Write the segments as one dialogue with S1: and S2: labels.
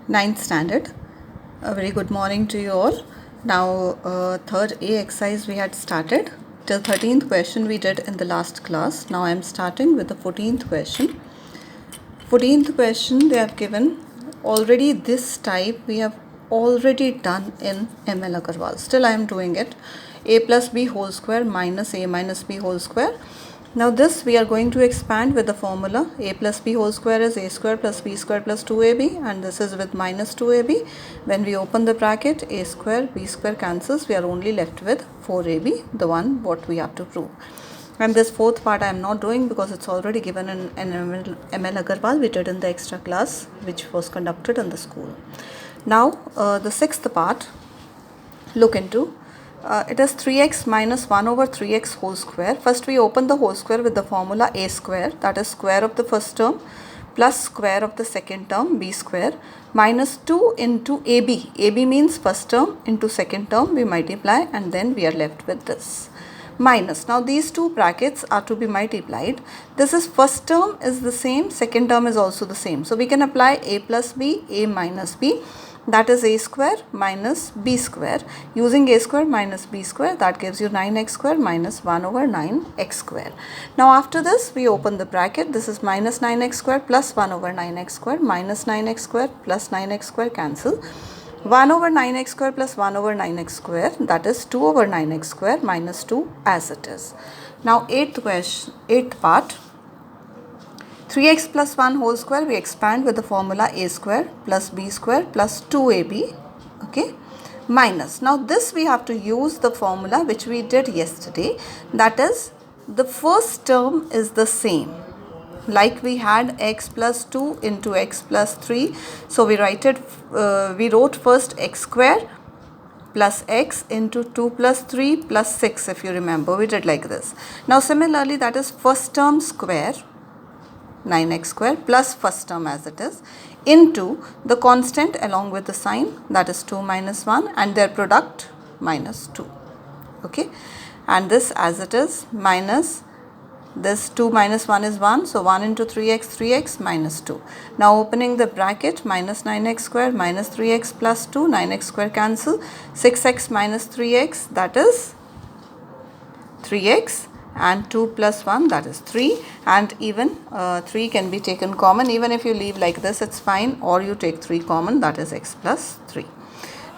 S1: Ninth standard. A very good morning to you all. Now, third A exercise we had started. Till 13th question we did in the last class. Now I am starting with the 14th question. 14th question they have given already. This type we have already done in ML Agarwal. Still I am doing it. A plus B whole square minus A minus B whole square. Now this we are going to expand with the formula. A plus B whole square is A square plus B square plus 2AB, and this is with minus 2AB. When we open the bracket, A square B square cancels. We are only left with 4AB, the one what we have to prove. And this fourth part I am not doing because it's already given in ML Agarwal we did in the extra class which was conducted in the school. Now the sixth part, look into. It is 3x minus 1 over 3x whole square. First we open the whole square with the formula a square, that is square of the first term plus square of the second term b square minus 2 into ab. ab means first term into second term we multiply, and then we are left with this minus. Now these two brackets are to be multiplied. This is first term is the same, second term is also the same. So we can apply a plus b, a minus b, that is a square minus b square. Using a square minus b square, that gives you 9x square minus 1 over 9x square. Now after this we open the bracket. This is minus 9x square plus 1 over 9x square minus 9x square plus 9x square cancel. 1 over 9x square plus 1 over 9x square, that is 2 over 9x square minus 2 as it is. Now eighth part, 3x plus 1 whole square we expand with the formula a square plus b square plus 2ab, okay, minus. Now this we have to use the formula which we did yesterday, that is the first term is the same. Like we had x plus 2 into x plus 3. So we wrote first x square plus x into 2 plus 3 plus 6, if you remember we did like this. Now similarly, that is first term square 9x square plus first term as it is into the constant along with the sign, that is 2 minus 1, and their product minus 2, okay, and this as it is minus this 2 minus 1 is 1, so 1 into 3x minus 2. Now opening the bracket, minus 9x square minus 3x plus 2, 9x square cancel, 6x minus 3x, that is 3x, and 2 plus 1, that is 3, and even 3 can be taken common. Even if you leave like this it's fine, or you take 3 common, that is x plus 3.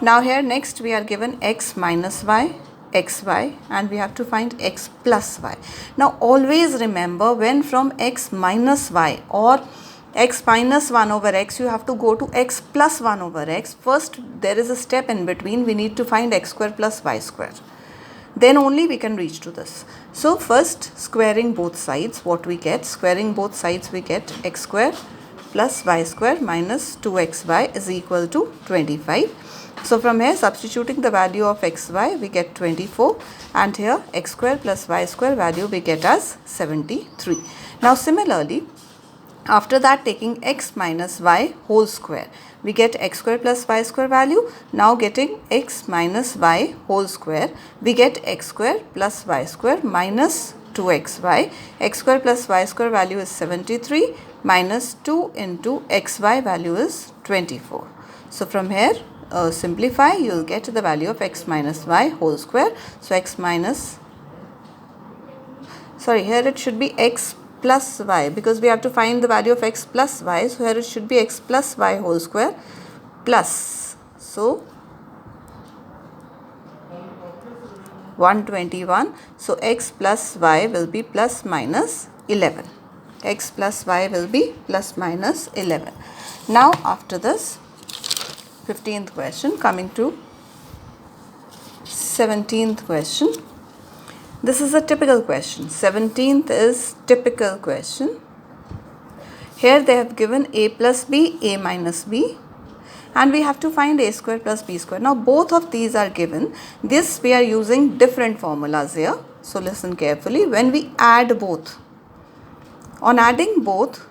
S1: Now here next we are given x minus y, xy, and we have to find x plus y. Now always remember, when from x minus y or x minus 1 over x you have to go to x plus 1 over x, first there is a step in between. We need to find x square plus y square, then only we can reach to this. So first squaring both sides, what we get, squaring both sides we get x square plus y square minus 2xy is equal to 25. So from here substituting the value of xy we get 24, and here x square plus y square value we get as 73. Now similarly, after that taking x minus y whole square, we get x square plus y square value. Now getting x minus y whole square, we get x square plus y square minus 2xy. X square plus y square value is 73 minus 2 into xy value is 24. So from here simplify, you will get the value of x minus y whole square. So here it should be x plus y, because we have to find the value of x plus y. So here it should be x plus y whole square plus, so 121. So x plus y will be plus minus 11. X plus y will be plus minus 11. Now after this 15th question, coming to 17th question. This is a typical question. 17th is typical question. Here they have given a plus b, a minus b, and we have to find a square plus b square. Now both of these are given. This we are using different formulas here. So listen carefully. When we add both, on adding both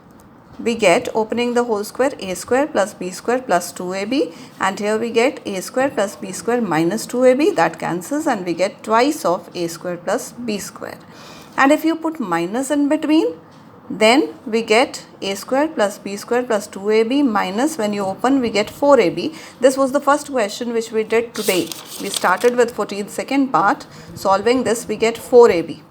S1: we get, opening the whole square, a square plus b square plus 2ab, and here we get a square plus b square minus 2ab, that cancels, and we get twice of a square plus b square. And if you put minus in between, Then we get a square plus b square plus 2ab minus, when you open we get 4ab. This was the first question which we did today. We started with 14th second part. Solving this we get 4ab,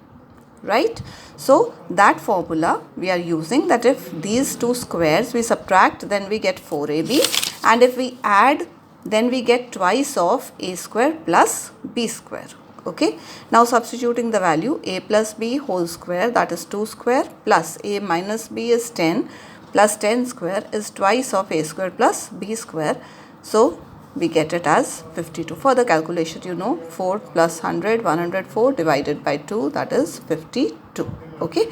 S1: right? So that formula we are using, that if these two squares we subtract, then we get 4ab, and if we add, then we get twice of a square plus b square. Okay, now substituting the value, a plus b whole square, that is 2 square, plus a minus b is 10, plus 10 square is twice of a square plus b square. So we get it as 52. For the calculation, you know, 4 plus 100, 104 divided by 2, that is 52. Okay,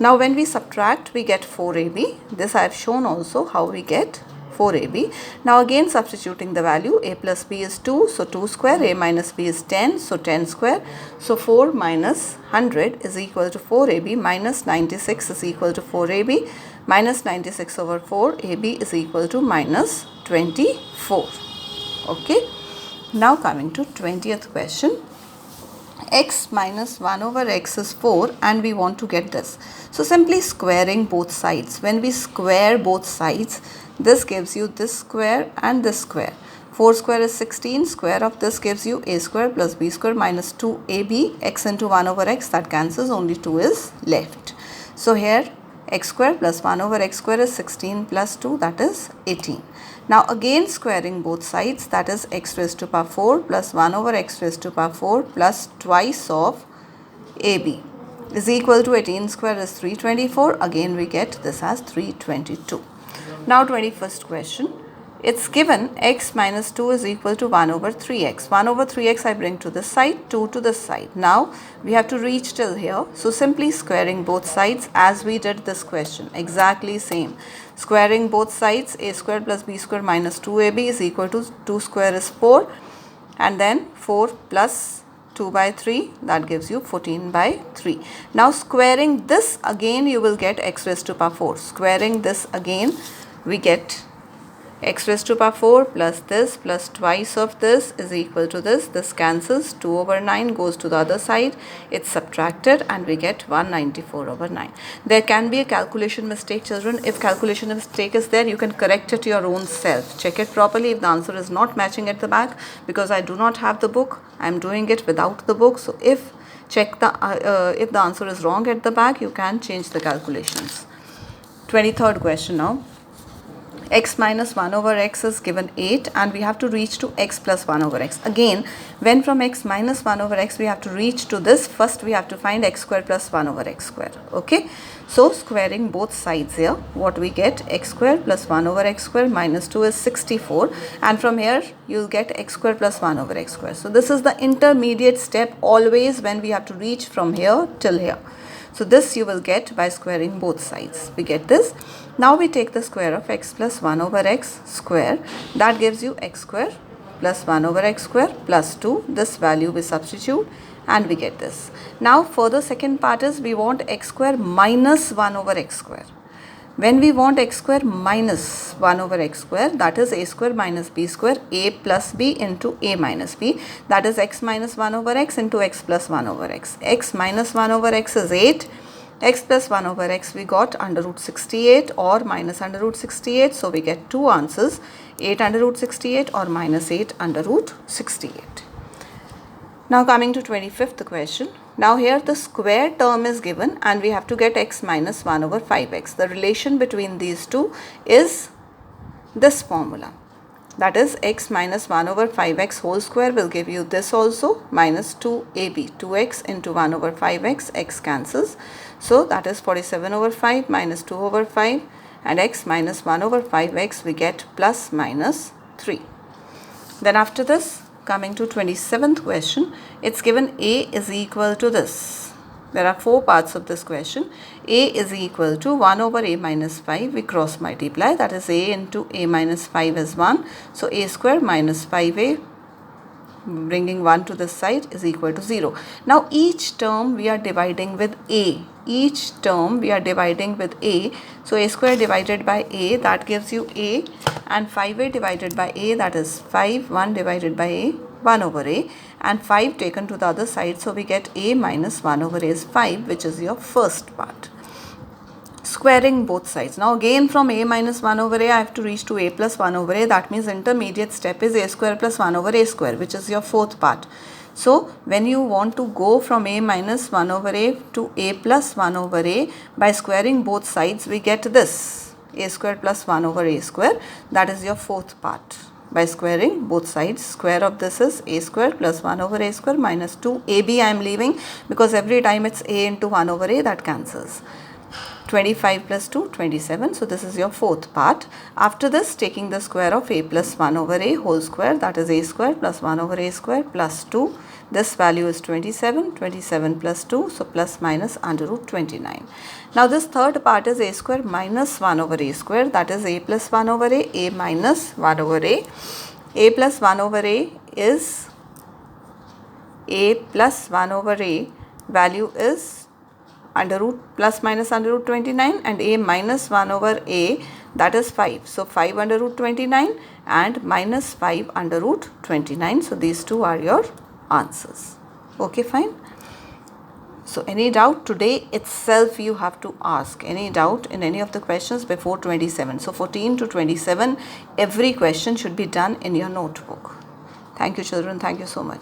S1: now when we subtract, we get 4ab. This I have shown also how we get 4ab. Now again substituting the value, a plus b is 2, so 2 square, a minus b is 10, so 10 square. So 4 minus 100 is equal to 4ab, minus 96 is equal to 4ab, minus 96 over 4, ab is equal to minus 24. Okay, now coming to 20th question. X minus 1 over x is 4 and we want to get this. So simply squaring both sides. When we square both sides, this gives you this square and this square. 4 square is 16, square of this gives you a square plus b square minus 2ab, x into 1 over x, that cancels, only 2 is left. So here x square plus 1 over x square is 16 plus 2, that is 18. Now again squaring both sides, that is x raised to power 4 plus 1 over x raised to power 4 plus twice of ab is equal to 18 square is 324. Again we get this as 322. Now 21st question. It's given x minus 2 is equal to 1 over 3x. 1 over 3x I bring to this side, 2 to this side. Now we have to reach till here. So simply squaring both sides as we did this question. Exactly same. Squaring both sides, a square plus b square minus 2ab is equal to 2 square is 4. And then 4 plus 2 by 3, that gives you 14 by 3. Now squaring this again, you will get x raised to power 4. Squaring this again, we get x raised to power 4 plus this plus twice of this is equal to this. This cancels. 2 over 9 goes to the other side. It's subtracted and we get 194 over 9. There can be a calculation mistake, children. If calculation mistake is there, you can correct it your own self. Check it properly if the answer is not matching at the back, because I do not have the book. I am doing it without the book. So if the answer is wrong at the back, you can change the calculations. 23rd question now. X minus 1 over x is given 8 and we have to reach to x plus 1 over x. Again, when from x minus 1 over x we have to reach to this, first we have to find x square plus 1 over x square. Okay, so squaring both sides here, what we get, x square plus 1 over x square minus 2 is 64, and from here you will get x square plus 1 over x square. So this is the intermediate step always when we have to reach from here till here. So this you will get by squaring both sides. We get this. Now we take the square of x plus 1 over x square. That gives you x square plus 1 over x square plus 2. This value we substitute and we get this. Now for the second part is we want x square minus 1 over x square. When we want x square minus 1 over x square, that is a square minus b square, a plus b into a minus b, that is x minus 1 over x into x plus 1 over x. X minus 1 over x is 8, x plus 1 over x we got under root 68 or minus under root 68. So we get two answers, 8 under root 68 or minus 8 under root 68. Now coming to 25th question. Now here the square term is given and we have to get x minus 1 over 5x. The relation between these two is this formula. That is x minus 1 over 5x whole square will give you this also, minus 2ab, 2x into 1 over 5x, x cancels. So that is 47 over 5 minus 2 over 5, and x minus 1 over 5x we get plus minus 3. Then after this, coming to 27th question, it's given a is equal to this. There are four parts of this question. A is equal to 1 over a minus 5. We cross multiply. That is a into a minus 5 is 1. So a square minus 5a, bringing 1 to this side, is equal to 0. Now each term we are dividing with a. Each term we are dividing with a. So a square divided by a, that gives you a, and 5a divided by a, that is 5. 1 divided by a, 1 over a, and 5 taken to the other side. So we get a minus 1 over a is 5, which is your first part. squaring both sides. Now again from a minus 1 over a I have to reach to a plus 1 over a. That means intermediate step is a square plus 1 over a square, which is your fourth part. So when you want to go from a minus 1 over a to a plus 1 over a, by squaring both sides we get this, a square plus 1 over a square. That is your fourth part. By squaring both sides, square of this is a square plus 1 over a square minus 2ab I am leaving because every time it's a into 1 over a, that cancels. 25 plus 2, 27. So this is your fourth part. After this, taking the square of a plus 1 over a whole square, that is a square plus 1 over a square plus 2. This value is 27, 27 plus 2, so plus minus under root 29. Now this third part is a square minus 1 over a square, that is a plus 1 over a minus 1 over a. A plus 1 over a is a plus 1 over a, value is under root plus minus under root 29, and a minus 1 over a, that is 5. So 5 under root 29 and minus 5 under root 29. So these two are your answers. Okay, fine. So any doubt today itself you have to ask. Any doubt in any of the questions before 27. So 14 to 27, every question should be done in your notebook. Thank you children. Thank you so much.